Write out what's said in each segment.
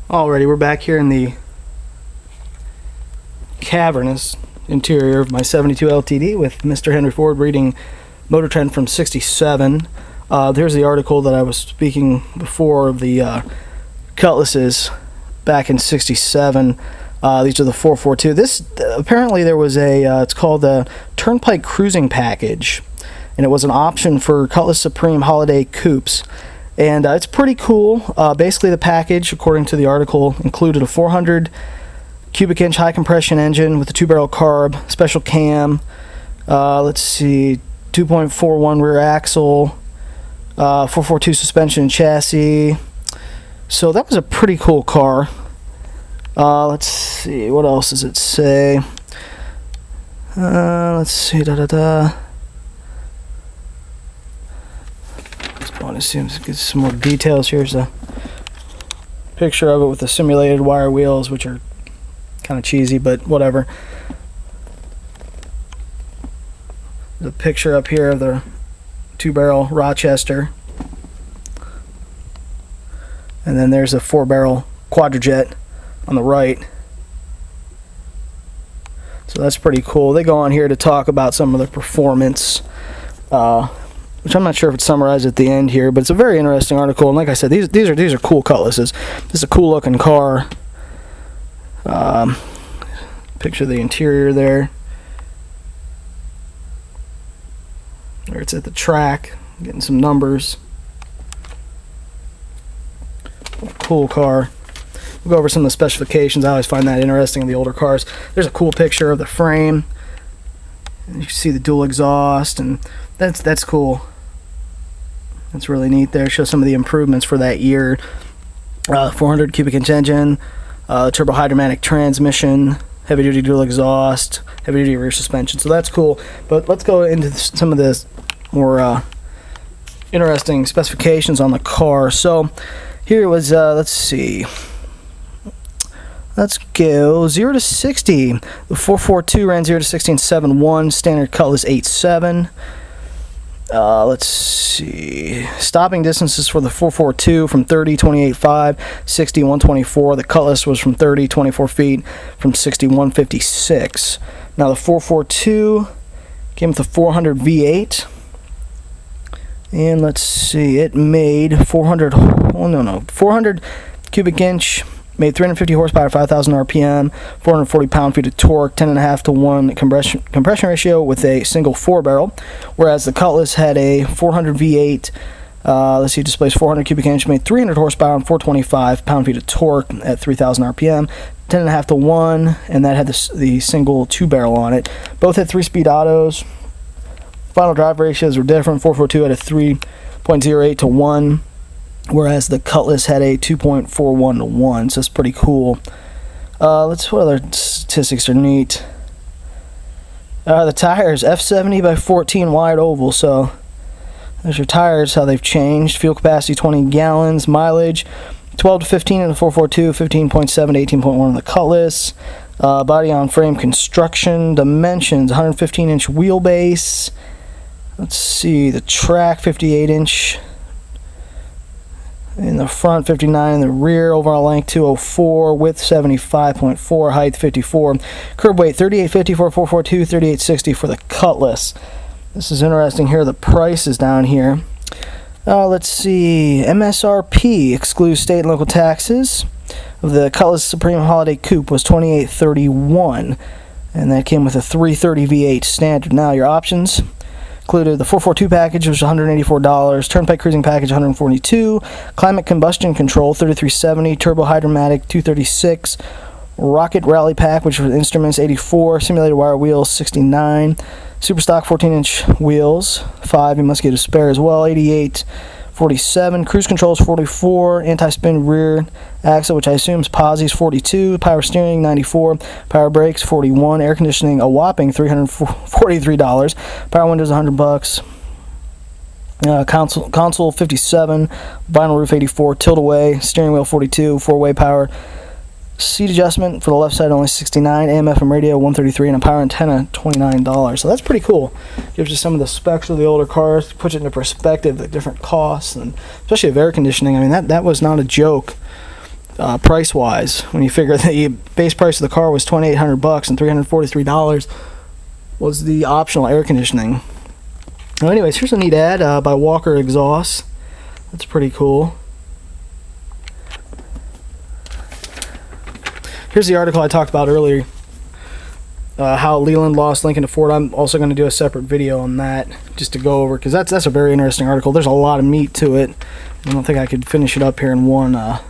Alrighty, we're back here in the cavernous interior of my 72 LTD with Mr. Henry Ford reading Motor Trend from 67. There's the article that I was speaking before of the Cutlasses back in 67. These are the 442. This, apparently there was a, it's called the Turnpike Cruising Package, and it was an option for Cutlass Supreme Holiday Coupes. And it's pretty cool. Basically, the package, according to the article, included a 400 cubic inch high compression engine with a 2-barrel carb, special cam, let's see, 2.41 rear axle, 442 suspension and chassis. So that was a pretty cool car. Let's see, what else does it say? Let's see, I want to see, get some more details. Here's a picture of it with the simulated wire wheels, which are kind of cheesy, but whatever. There's a picture up here of the 2-barrel Rochester, and then there's a 4-barrel Quadrajet on the right. So that's pretty cool. They go on here to talk about some of the performance, which I'm not sure if it's summarized at the end here, but it's a very interesting article. And like I said, these are cool Cutlasses. This is a cool looking car. Picture the interior there. Where it's at the track, getting some numbers. Cool car. We'll go over some of the specifications. I always find that interesting in the older cars. There's a cool picture of the frame. And you can see the dual exhaust, and that's cool. That's really neat there. Shows some of the improvements for that year. 400 cubic inch engine, turbo hydromatic transmission, heavy duty dual exhaust, heavy duty rear suspension. So that's cool. But let's go into some of the more interesting specifications on the car. So here it was, let's see. Let's go 0 to 60. The 442 ran 0 to 60 in 7.1, standard Cutlass 8.7. Let's see. Stopping distances for the 442 from 30, 28.5, 60, 124. The Cutlass was from 30, 24 feet, from 60, 156. Now the 442 came with a 400 V8. And let's see, it made 400 cubic inch, made 350 horsepower, 5,000 RPM, 440 pound-feet of torque, 10.5 to 1 compression ratio with a single 4-barrel, whereas the Cutlass had a 400 V8, let's see, displays 400 cubic inch, made 300 horsepower and 425 pound-feet of torque at 3,000 RPM, 10.5 to 1, and that had the single 2-barrel on it. Both had 3-speed autos. Final drive ratios were different. 442 had a 3.08 to 1. Whereas the Cutlass had a 2.41 to 1, so it's pretty cool. What other statistics are neat? The tires, F70 by 14 wide oval, so there's your tires, how they've changed. Fuel capacity 20 gallons, mileage 12 to 15 in the 442, 15.7 to 18.1 in the Cutlass. Body on frame construction, dimensions 115 inch wheelbase. Let's see, the track 58 inch. In the front, 59 in the rear, overall length 204, width 75.4, height 54, curb weight 3850 for 442, 3860 for the Cutlass. This is interesting here. The price is down here. Let's see, MSRP excludes state and local taxes of the Cutlass Supreme Holiday Coupe was $28.31, and that came with a 330 V8 standard. Now your options included the 442 package, which was $184, Turnpike Cruising Package $142, Climate Combustion Control $33.70, Turbo Hydromatic $236, Rocket Rally Pack, which was instruments $84, Simulated Wire Wheels $69, Super Stock 14-inch wheels $5, you must get a spare as well, $88.47, Cruise Controls $44, Anti-Spin Rear Axle, which I assume is Posse's $42, Power Steering $94, Power Brakes $41, Air Conditioning a whopping $343, Power Windows $100, console $57, Vinyl Roof $84, Tilt Away, Steering Wheel $42, 4-way power, seat adjustment for the left side only $69, AM/FM radio $133, and a power antenna $29. So that's pretty cool. Gives you some of the specs of the older cars, puts it into perspective, the different costs, and especially of air conditioning. I mean, that was not a joke. price wise. When you figure the base price of the car was $2,800 and $343 was the optional air conditioning. Well, anyways, here's a neat ad by Walker Exhaust. That's pretty cool. Here's the article I talked about earlier, how Leland lost Lincoln to Ford. I'm also going to do a separate video on that just to go over, because that's a very interesting article. There's a lot of meat to it. I don't think I could finish it up here in one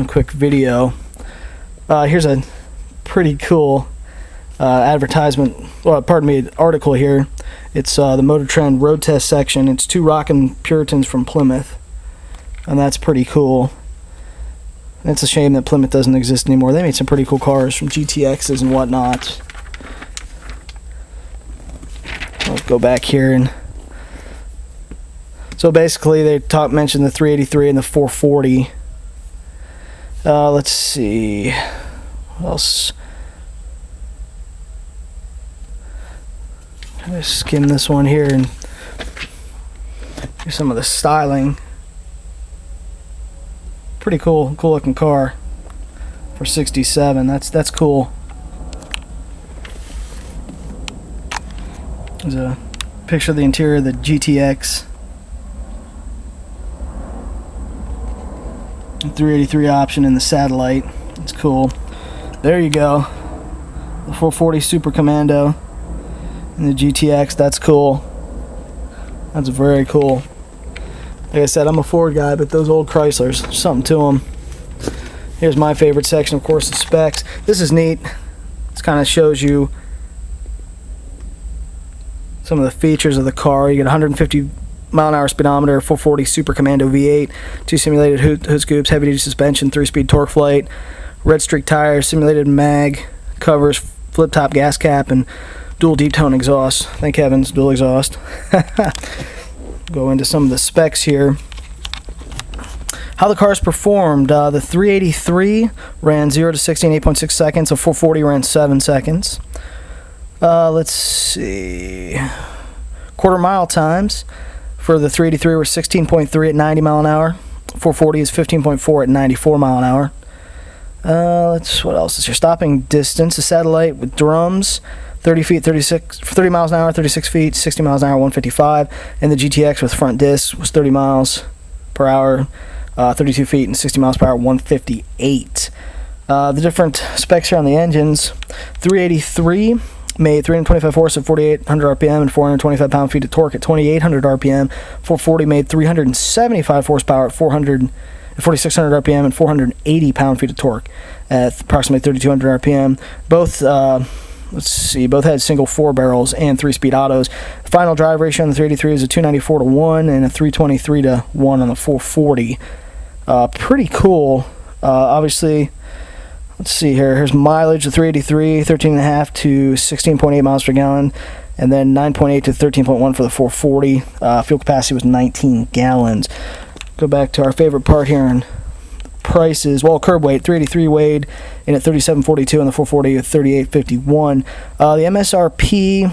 quick video. Here's a pretty cool advertisement, well, pardon me, article here. It's the Motor Trend Road Test section. It's 2 Rockin' Puritans from Plymouth, and that's pretty cool. It's a shame that Plymouth doesn't exist anymore. They made some pretty cool cars from GTXs and whatnot. Let's go back here, and so basically they mentioned the 383 and the 440. Let's see what else. I'm gonna skim this one here and do some of the styling. Pretty cool looking car for '67. That's cool. There's a picture of the interior of the GTX. 383 option in the satellite. It's cool. There you go. The 440 Super Commando and the GTX. That's cool. That's very cool. Like I said, I'm a Ford guy, but those old Chryslers, something to them. Here's my favorite section, of course, the specs. This is neat. This kind of shows you some of the features of the car. You get 150 mile-an-hour speedometer, 440 Super Commando V8, 2 simulated hood scoops, heavy-duty suspension, 3-speed torque flight, red streak tires, simulated mag covers, flip-top gas cap, and dual deep-tone exhaust. Thank heavens, dual exhaust. Go into some of the specs here. How the cars performed. The 383 ran 0 to 60 in 8.6 seconds. The 440 ran 7 seconds. Let's see. Quarter mile times for the 383 were 16.3 at 90 mile an hour. 440 is 15.4 at 94 mile an hour. What else is here? Stopping distance. A satellite with drums. 30 feet, 30 miles an hour, 36 feet, 60 miles an hour, 155. And the GTX with front disc was 30 miles per hour, 32 feet, and 60 miles per hour, 158. The different specs here on the engines. 383 made 325 horse at 4,800 RPM and 425 pound-feet of torque at 2,800 RPM. 440 made 375 horsepower at 4,600 RPM and 480 pound-feet of torque at approximately 3,200 RPM. Both both had single 4 barrels and 3-speed autos. The final drive ratio on the 383 is a 294 to 1 and a 323 to 1 on the 440. Pretty cool. Obviously, let's see here. Here's mileage. The 383, 13.5 to 16.8 miles per gallon, and then 9.8 to 13.1 for the 440. Fuel capacity was 19 gallons. Go back to our favorite part here and prices. Well, curb weight, 383 weighed in at 37.42 and the 440 at 38.51. The MSRP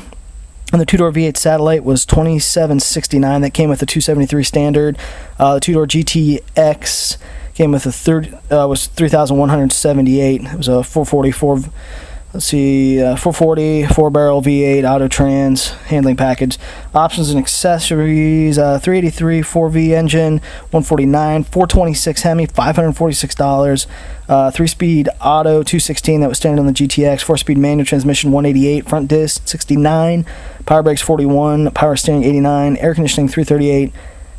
on the 2-door V8 Satellite was $27.69. That came with the 273 standard. The 2-door GTX came with was $3,178. It was a 444. Let's see, 440 4-barrel V8 auto trans handling package. Options and accessories: 383 4V engine, 149, 426 Hemi, $546. 3-speed auto, 216. That was standard on the GTX. 4-speed manual transmission, 188. Front disc, 69. Power brakes, 41. Power steering, 89. Air conditioning, 338.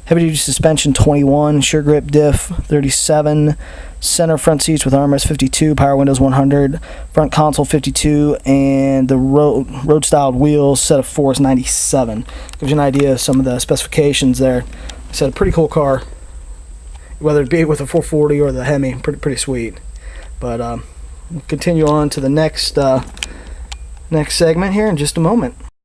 Heavy-duty suspension, 21. Sure grip diff, 37. Center front seats with armrest, 52. Power windows, 100. Front console, 52. And the road-styled wheels, set of 4 is 97. Gives you an idea of some of the specifications there. I said, a pretty cool car, whether it be with the 440 or the Hemi. Pretty sweet. But we'll continue on to the next segment here in just a moment.